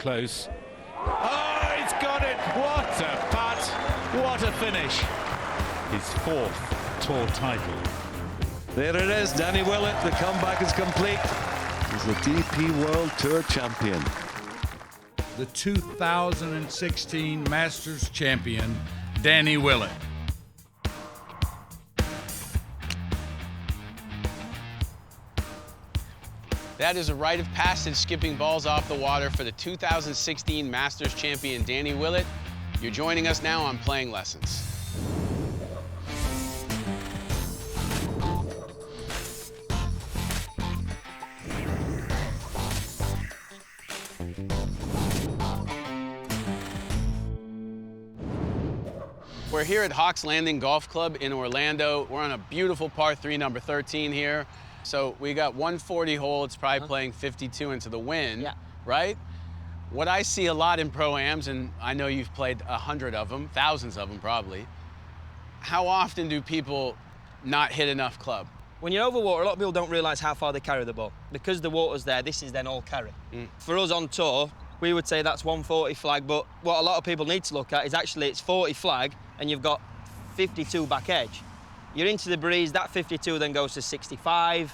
close. Oh, he's got it! What a putt! What a finish! His 4th tour title. There it is, Danny Willett. The comeback is complete. He's the DP World Tour champion. The 2016 Masters champion, Danny Willett. That is a rite of passage, skipping balls off the water for the 2016 Masters champion, Danny Willett. You're joining us now on Playing Lessons. We're here at Hawks Landing Golf Club in Orlando. We're on a beautiful par 3, number 13 here. So we got 140 hole. It's probably playing 52 into the wind, right? What I see a lot in Pro-Ams, and I know you've played 100 of them, thousands of them probably, how often do people not hit enough club? When you're over water, a lot of people don't realise how far they carry the ball. Because the water's there, this is then all carry. For us on tour, we would say that's 140 flag, but what a lot of people need to look at is actually it's 40 flag and you've got 52 back edge. You're into the breeze, that 52 then goes to 65.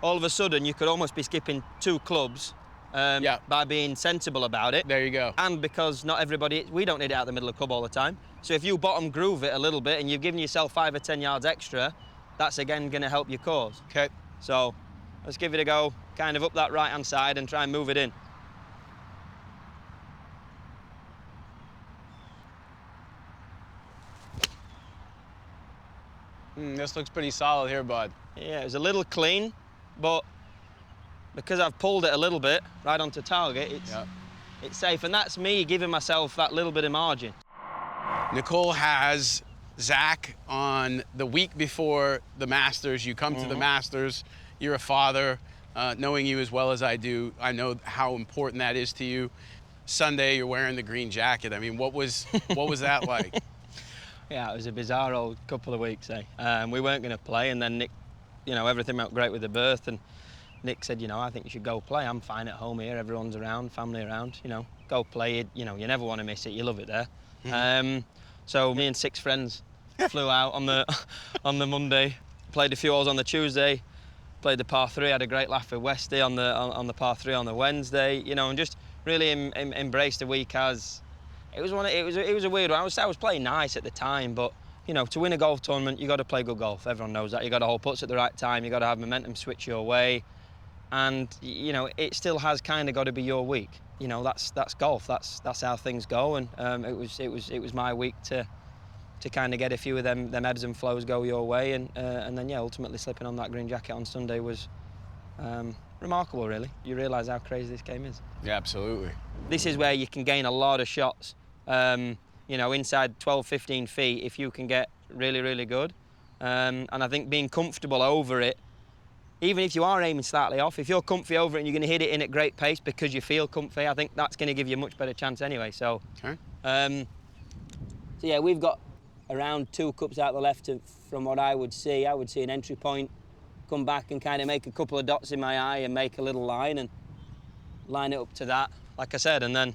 All of a sudden, you could almost be skipping 2 clubs by being sensible about it. There you go. And because not everybody, we don't hit it out the middle of club all the time. So if you bottom groove it a little bit and you've given yourself 5 or 10 yards extra, that's again going to help your cause. Okay. So let's give it a go, kind of up that right-hand side and try and move it in. This looks pretty solid here, bud. Yeah, it was a little clean, but because I've pulled it a little bit right onto target, it's safe. And that's me giving myself that little bit of margin. Nicole has Zach on the week before the Masters. You come to the Masters, you're a father. Knowing you as well as I do, I know how important that is to you. Sunday, you're wearing the green jacket. I mean, what was that like? Yeah, it was a bizarre old couple of weeks, eh? We weren't going to play, and then Nick, you know, everything went great with the birth, and Nick said, you know, I think you should go play. I'm fine at home here, everyone's around, family around, you know, go play it. You know, you never want to miss it, you love it there. So me and 6 friends flew out on the Monday, played a few holes on the Tuesday, played the par 3, had a great laugh with Westy on the par 3 on the Wednesday, you know, and just really embraced the week as. It was a weird one. I was playing nice at the time, but you know, to win a golf tournament, you got to play good golf. Everyone knows that. You got to hold putts at the right time. You got to have momentum switch your way, and you know, it still has kind of got to be your week. You know, that's golf. That's how things go, and it was my week to kind of get a few of them ebbs and flows go your way, and then yeah, ultimately slipping on that green jacket on Sunday was. Remarkable, really. You realise how crazy this game is. Yeah, absolutely. This is where you can gain a lot of shots. You know, inside 12, 15 feet, if you can get really, really good. And I think being comfortable over it, even if you are aiming slightly off, if you're comfy over it and you're going to hit it in at great pace because you feel comfy, I think that's going to give you a much better chance anyway. So, so yeah, we've got around 2 cups out the left from what I would see. I would see an entry point, come back and kind of make a couple of dots in my eye and make a little line and line it up to that, like I said, and then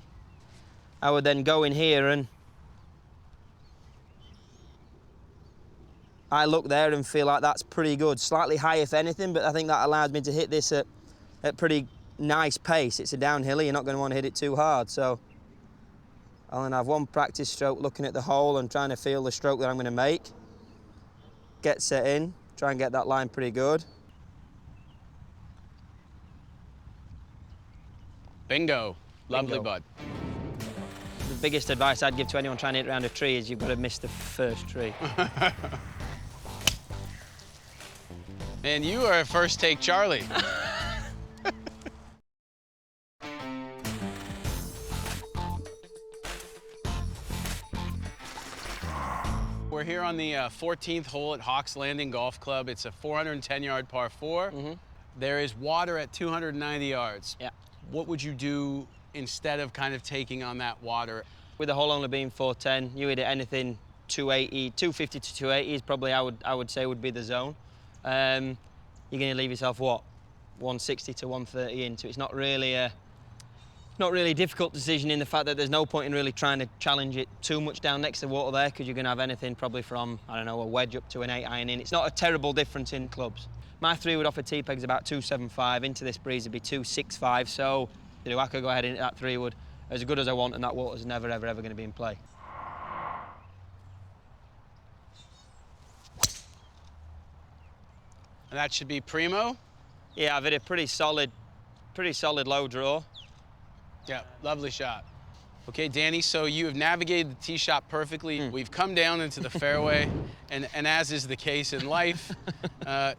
I would then go in here and I look there and feel like that's pretty good. Slightly high if anything, but I think that allows me to hit this at pretty nice pace. It's a downhill, you're not going to want to hit it too hard, so I'll then have 1 practice stroke looking at the hole and trying to feel the stroke that I'm going to make. Get set in. Try and get that line pretty good. Bingo. Lovely, bud. The biggest advice I'd give to anyone trying to hit around a tree is you've got to miss the first tree. Man, you are a first take Charlie. We're here on the 14th hole at Hawks Landing Golf Club. It's a 410-yard par 4. There is water at 290 yards. Yeah. What would you do instead of kind of taking on that water? With the hole only being 410, you hit it anything 280, 250 to 280 is probably I would say would be the zone. You're going to leave yourself what, 160 to 130 into. It's not really not really a difficult decision in the fact that there's no point in really trying to challenge it too much down next to the water there, because you're going to have anything probably from, I don't know, a wedge up to an 8-iron in. It's not a terrible difference in clubs. My 3-wood off a T-peg's about 275, into this breeze would be 265, so I could go ahead into that 3-wood as good as I want, and that water's never, ever, ever going to be in play. And that should be primo? Yeah, I've hit a pretty solid low draw. Yeah, lovely shot. Okay, Danny, so you have navigated the tee shot perfectly. We've come down into the fairway, and as is the case in life,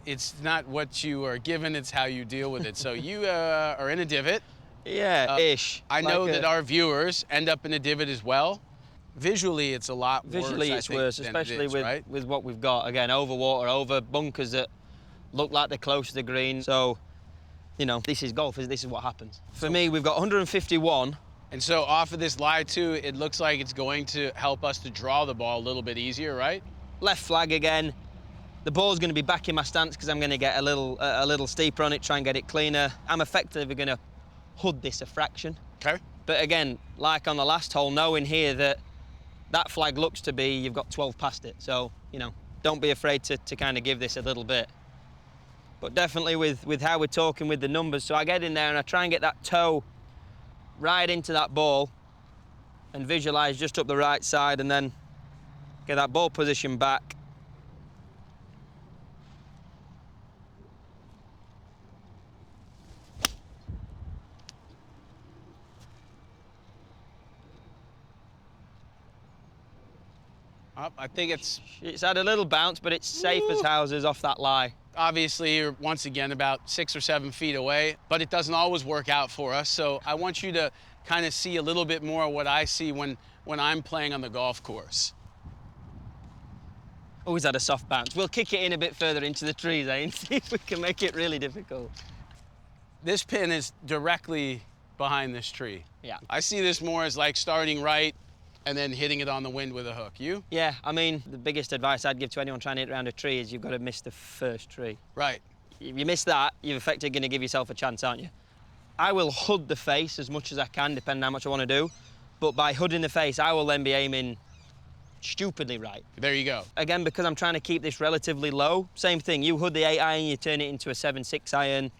it's not what you are given, it's how you deal with it. So you are in a divot. Yeah, ish. I know that our viewers end up in a divot as well. Visually, it's a lot worse. Visually, it's worse, especially with what we've got. Again, over water, over bunkers that look like they're close to the green. So, this is golf. This is what happens. For me, we've got 151. And so off of this lie too, it looks like it's going to help us to draw the ball a little bit easier, right? Left flag again. The ball's going to be back in my stance because I'm going to get a little steeper on it, try and get it cleaner. I'm effectively going to hood this a fraction. Okay. But again, like on the last hole, knowing here that flag looks to be you've got 12 past it. So, don't be afraid to kind of give this a little bit. But definitely with how we're talking with the numbers, so I get in there and I try and get that toe right into that ball and visualise just up the right side, and then get that ball position back. I think it's had a little bounce, but it's safe as houses off that lie. Obviously, you're once again about 6 or 7 feet away, but it doesn't always work out for us. So I want you to kind of see a little bit more of what I see when I'm playing on the golf course. Always had a soft bounce. We'll kick it in a bit further into the trees, and see if we can make it really difficult. This pin is directly behind this tree. Yeah. I see this more as like starting right and then hitting it on the wind with a hook. You? Yeah, I mean, the biggest advice I'd give to anyone trying to hit around a tree is you've got to miss the first tree. Right. If you miss that, you're effectively going to give yourself a chance, aren't you? I will hood the face as much as I can, depending on how much I want to do. But by hooding the face, I will then be aiming stupidly right. There you go. Again, because I'm trying to keep this relatively low, same thing. You hood the 8-iron, you turn it into a 7-6 iron.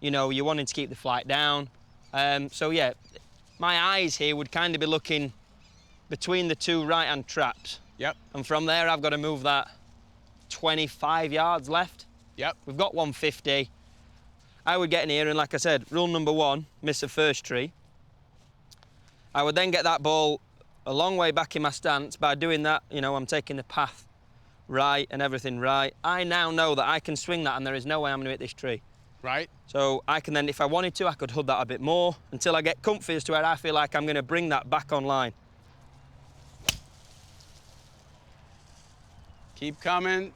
You're wanting to keep the flight down. So yeah, my eyes here would kind of be looking between the two right-hand traps. Yep. And from there, I've got to move that 25 yards left. Yep. We've got 150. I would get in here, and like I said, rule number 1, miss the first tree. I would then get that ball a long way back in my stance. By doing that, I'm taking the path right and everything right. I now know that I can swing that, and there is no way I'm going to hit this tree. Right. So I can then, if I wanted to, I could hood that a bit more until I get comfy as to where I feel like I'm going to bring that back online. Keep coming.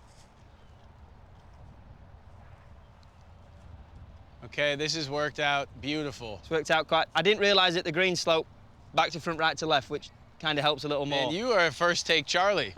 Okay, this has worked out beautiful. It's worked out quite. I didn't realise that the green slope back to front, right to left, which kind of helps a little more. And you are a first take Charlie.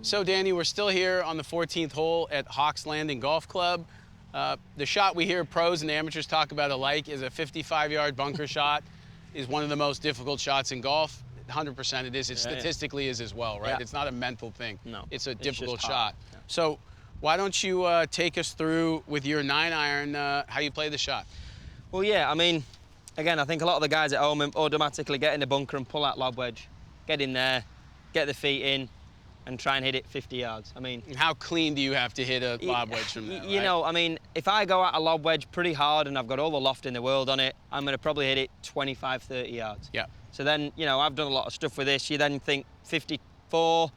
So Danny, we're still here on the 14th hole at Hawks Landing Golf Club. The shot we hear pros and amateurs talk about alike is a 55-yard bunker shot. Is one of the most difficult shots in golf. 100% it is. It statistically is as well, right? Yeah. It's not a mental thing. No. It's a difficult just shot. Yeah. So why don't you take us through with your 9-iron how you play the shot? Well, yeah, I mean, again, I think a lot of the guys at home automatically get in the bunker and pull out lob wedge, get in there, get the feet in, and try and hit it 50 yards. I mean, And how clean do you have to hit a lob wedge from there, You know, I mean, if I go at a lob wedge pretty hard and I've got all the loft in the world on it, I'm going to probably hit it 25, 30 yards. Yeah. So then, I've done a lot of stuff with this. You then think 54,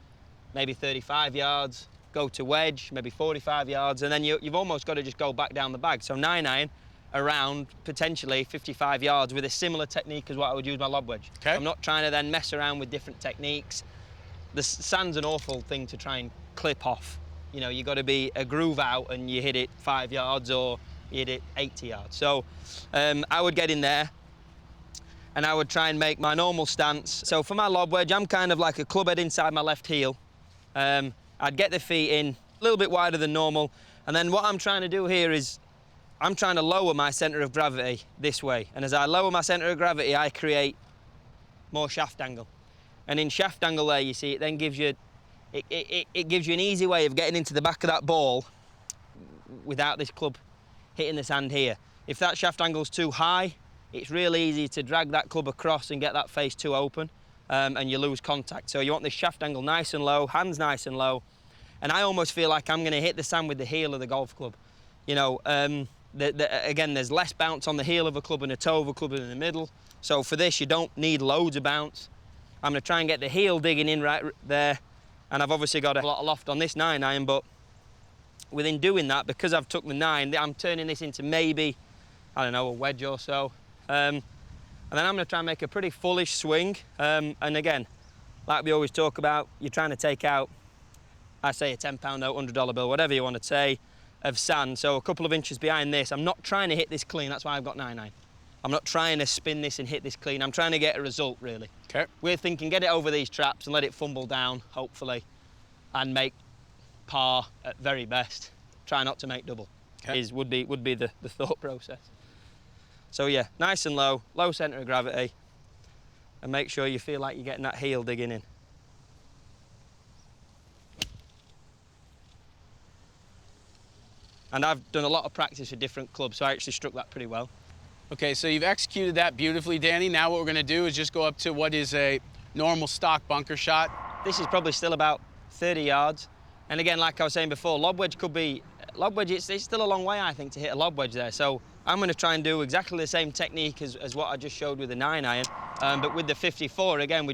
maybe 35 yards, go to wedge, maybe 45 yards, and then you've almost got to just go back down the bag. So 9-iron around potentially 55 yards with a similar technique as what I would use my lob wedge. Okay. I'm not trying to then mess around with different techniques. The sand's an awful thing to try and clip off. You've got to be a groove out and you hit it 5 yards or you hit it 80 yards. So I would get in there. and I would try and make my normal stance. So for my lob wedge, I'm kind of like a club head inside my left heel. I'd get the feet in a little bit wider than normal, and then what I'm trying to do here is I'm trying to lower my centre of gravity this way, and as I lower my centre of gravity, I create more shaft angle. And in shaft angle there, you see, it then gives you, it gives you an easy way of getting into the back of that ball without this club hitting the sand here. If that shaft angle's too high, it's real easy to drag that club across and get that face too open, and you lose contact. So you want this shaft angle nice and low, hands nice and low, and I almost feel like I'm going to hit the sand with the heel of the golf club. You know, again, there's less bounce on the heel of a club and a toe of a club in the middle. So for this, you don't need loads of bounce. I'm going to try and get the heel digging in right there, and I've obviously got a lot of loft on this 9-iron, but within doing that, because I've took the 9, I'm turning this into maybe, I don't know, a wedge or so. And then I'm going to try and make a pretty fullish swing. And again, like we always talk about, you're trying to take out, I say a £10 note, $100 bill, whatever you want to say, of sand. So a couple of inches behind this. I'm not trying to hit this clean, that's why I've got 9-iron. I'm not trying to spin this and hit this clean. I'm trying to get a result, really. Okay. We're thinking get it over these traps and let it fumble down, hopefully, and make par at very best. Try not to make double. Okay. Would be the thought process. So yeah, nice and low, low centre of gravity, and make sure you feel like you're getting that heel digging in. And I've done a lot of practice with different clubs, so I actually struck that pretty well. Okay, so you've executed that beautifully, Danny. Now what we're going to do is just go up to what is a normal stock bunker shot. This is probably still about 30 yards. And again, like I was saying before, lob wedge could be, lob wedge, it's still a long way, I think, to hit a lob wedge there. So I'm going to try and do exactly the same technique as what I just showed with the 9-iron. But with the 54, again,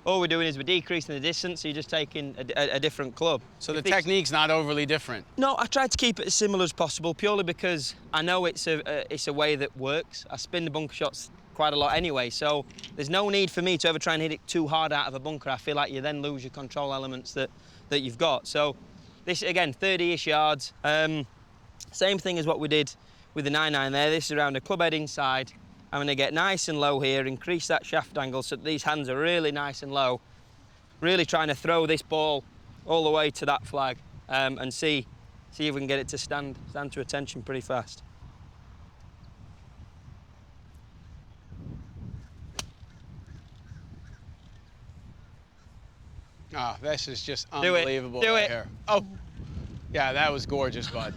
all we're doing is we're decreasing the distance, so you're just taking a different club. So the technique's not overly different? No, I tried to keep it as similar as possible, purely because I know it's a way that works. I spin the bunker shots quite a lot anyway, so there's no need for me to ever try and hit it too hard out of a bunker. I feel like you then lose your control elements that you've got. So this, again, 30-ish yards. Same thing as what we did with the 9-iron there. This is around a club head inside. I'm going to get nice and low here, increase that shaft angle so that these hands are really nice and low. Really trying to throw this ball all the way to that flag, and see if we can get it to stand to attention pretty fast. Oh, this is just unbelievable. Do it. Here. Oh, yeah, that was gorgeous, bud.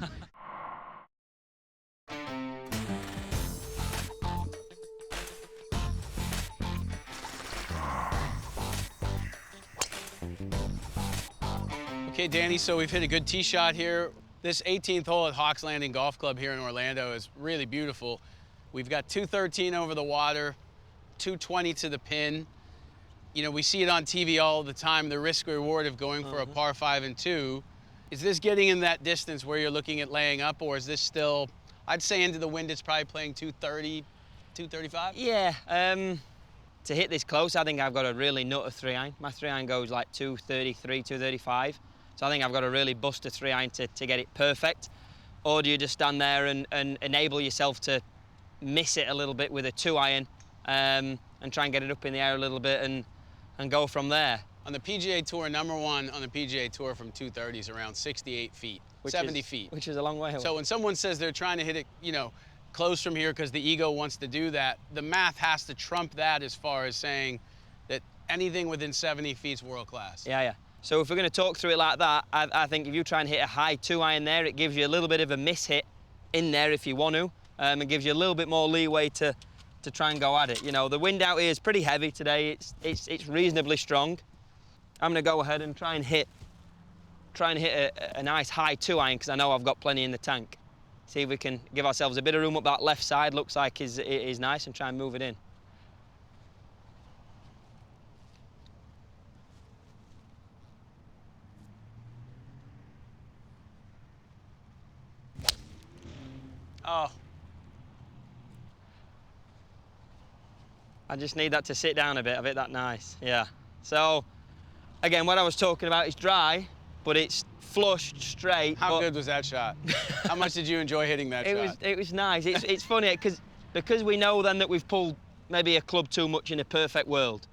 Okay, Danny, so we've hit a good tee shot here. This 18th hole at Hawks Landing Golf Club here in Orlando is really beautiful. We've got 213 over the water, 220 to the pin. You know, we see it on TV all the time, the risk reward of going for a par 5 and 2. Is this getting in that distance where you're looking at laying up, or is this still, I'd say into the wind, it's probably playing 230, 235? Yeah, to hit this close, I think I've got to really nut a 3-iron. My 3-iron goes like 233, 235. So I think I've got to really bust a 3-iron to get it perfect. Or do you just stand there and enable yourself to miss it a little bit with a 2-iron, and try and get it up in the air a little bit and go from there? On the PGA Tour, #1 on the PGA Tour from 230 is around 68 feet, 70 feet. Which is a long way away. So when someone says they're trying to hit it, you know, close from here because the ego wants to do that, the math has to trump that as far as saying that anything within 70 feet is world class. Yeah, yeah. So if we're going to talk through it like that, I think if you try and hit a high 2-iron there, it gives you a little bit of a miss hit in there if you want to. It gives you a little bit more leeway to try and go at it. You know, the wind out here is pretty heavy today. It's reasonably strong. I'm going to go ahead and try and hit a nice high 2-iron because I know I've got plenty in the tank. See if we can give ourselves a bit of room up that left side. Looks like it is nice, and try and move it in. Oh. I just need that to sit down a bit. I've hit that nice, yeah. So, again, what I was talking about is dry, but it's flushed, straight. How good was that shot? How much did you enjoy hitting that shot? It was nice. It's funny, because we know then that we've pulled maybe a club too much in a perfect world.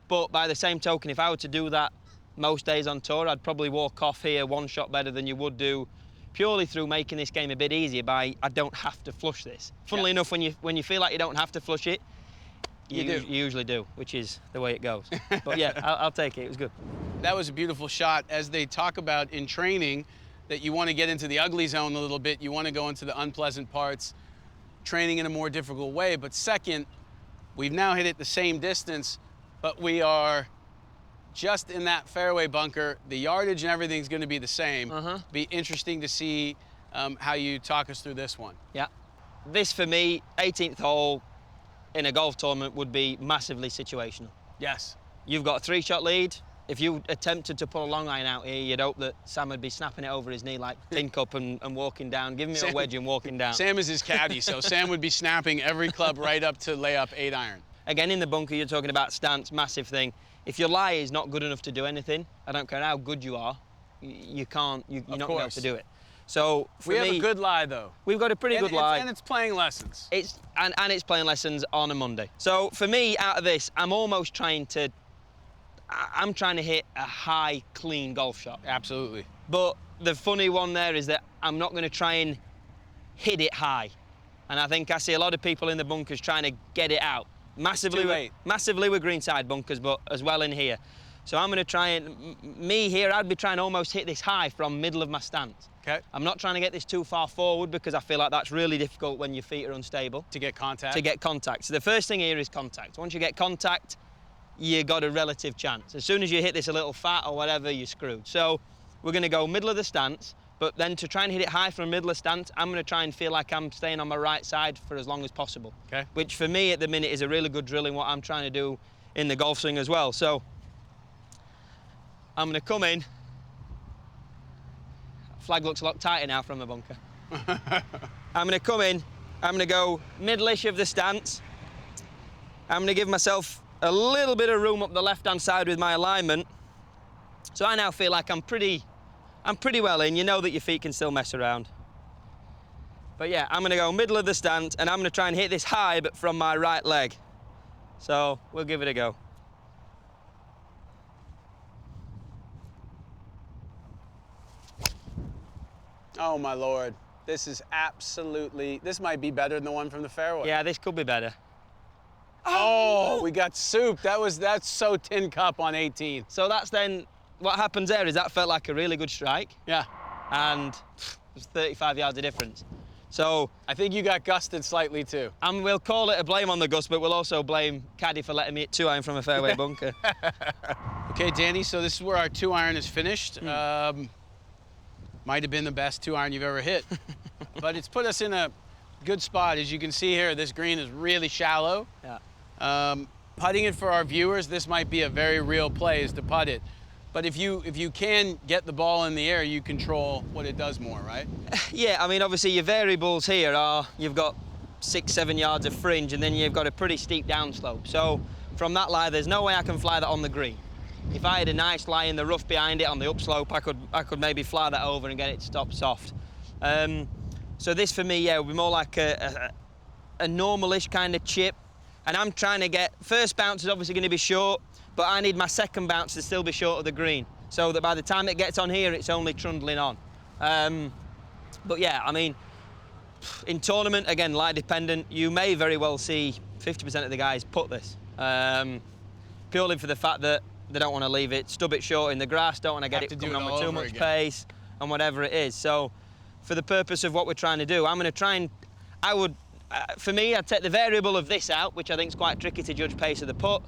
But by the same token, if I were to do that most days on tour, I'd probably walk off here one shot better than you would do purely through making this game a bit easier by I don't have to flush this. Funnily enough, when you feel like you don't have to flush it, you usually do, which is the way it goes. But yeah, I'll take it. It was good. That was a beautiful shot. As they talk about in training, that you want to get into the ugly zone a little bit, you want to go into the unpleasant parts, training in a more difficult way. But second, we've now hit it the same distance, but we are just in that fairway bunker. The yardage and everything's going to be the same. Be interesting to see how you talk us through this one. Yeah. This, for me, 18th hole in a golf tournament would be massively situational. Yes. You've got a 3-shot lead. If you attempted to pull a long iron out here, you'd hope that Sam would be snapping it over his knee like tin cup and walking down, giving me a wedge and walking down. Sam is his caddy, so Sam would be snapping every club right up to lay up 8 iron. Again, in the bunker, you're talking about stance, massive thing. If your lie is not good enough to do anything, I don't care how good you are, you're not going to be able to do it. So for me, we have a good lie, though. We've got a pretty good lie. And it's playing lessons. It's playing lessons on a Monday. So for me, out of this, I'm trying to hit a high, clean golf shot. Absolutely. But the funny one there is that I'm not going to try and hit it high. And I think I see a lot of people in the bunkers trying to get it out. Massively with greenside bunkers, but as well in here. So I'm going to try and, me here, I'd be trying to almost hit this high from middle of my stance. Okay. I'm not trying to get this too far forward because I feel like that's really difficult when your feet are unstable. To get contact? To get contact. So the first thing here is contact. Once you get contact, you got a relative chance. As soon as you hit this a little fat or whatever, you're screwed. So we're going to go middle of the stance, but then to try and hit it high from middle of stance, I'm going to try and feel like I'm staying on my right side for as long as possible. Okay. Which for me at the minute is a really good drill in what I'm trying to do in the golf swing as well. So I'm going to come in. Flag looks a lot tighter now from the bunker. I'm going to come in. I'm going to go middle-ish of the stance. I'm going to give myself a little bit of room up the left-hand side with my alignment. So I now feel like I'm pretty well in. You know that your feet can still mess around. But yeah, I'm going to go middle of the stance, and I'm going to try and hit this high, but from my right leg. So we'll give it a go. Oh, my Lord. This is absolutely, this might be better than the one from the fairway. Yeah, this could be better. Oh, we got souped. That's so tin cup on 18. So that's then, what happens there is that felt like a really good strike. Yeah. And there's 35 yards of difference. So I think you got gusted slightly too. And we'll call it a blame on the gust, but we'll also blame Caddy for letting me hit 2 iron from a fairway bunker. Okay, Danny, so this is where our 2 iron is finished. Might have been the best 2 iron you've ever hit. But it's put us in a good spot. As you can see here, this green is really shallow. Yeah. Putting it for our viewers, this might be a very real play, is to putt it. But if you can get the ball in the air, you control what it does more, right? Yeah, I mean, obviously your variables here are you've got 6-7 yards of fringe, and then you've got a pretty steep downslope. So from that lie, there's no way I can fly that on the green. If I had a nice lie in the rough behind it on the upslope, I could maybe fly that over and get it to stop soft. So this for me, yeah, would be more like a normal-ish kind of chip. And I'm trying to get, first bounce is obviously going to be short, but I need my second bounce to still be short of the green, so that by the time it gets on here, it's only trundling on. But yeah, I mean, in tournament, again, lie dependent, you may very well see 50% of the guys put this, purely for the fact that they don't want to leave it, stub it short in the grass, don't want to get it coming on with too much pace and whatever it is. So for the purpose of what we're trying to do, I'm going to try and, for me, I'd take the variable of this out, which I think is quite tricky to judge pace of the putt.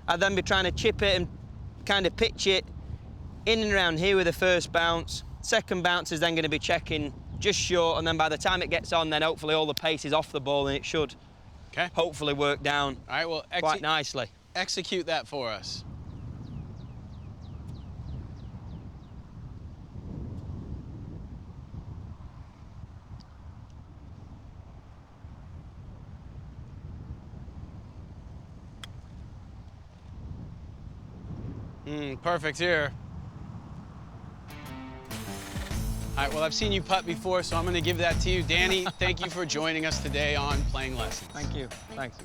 I'd then be trying to chip it and kind of pitch it in and around here with the first bounce. Second bounce is then going to be checking just short, and then by the time it gets on, then hopefully all the pace is off the ball, and it should hopefully work down quite nicely. Execute that for us. Perfect here. All right, well, I've seen you putt before, so I'm going to give that to you. Danny, thank you for joining us today on Playing Lessons. Thank you. Thanks.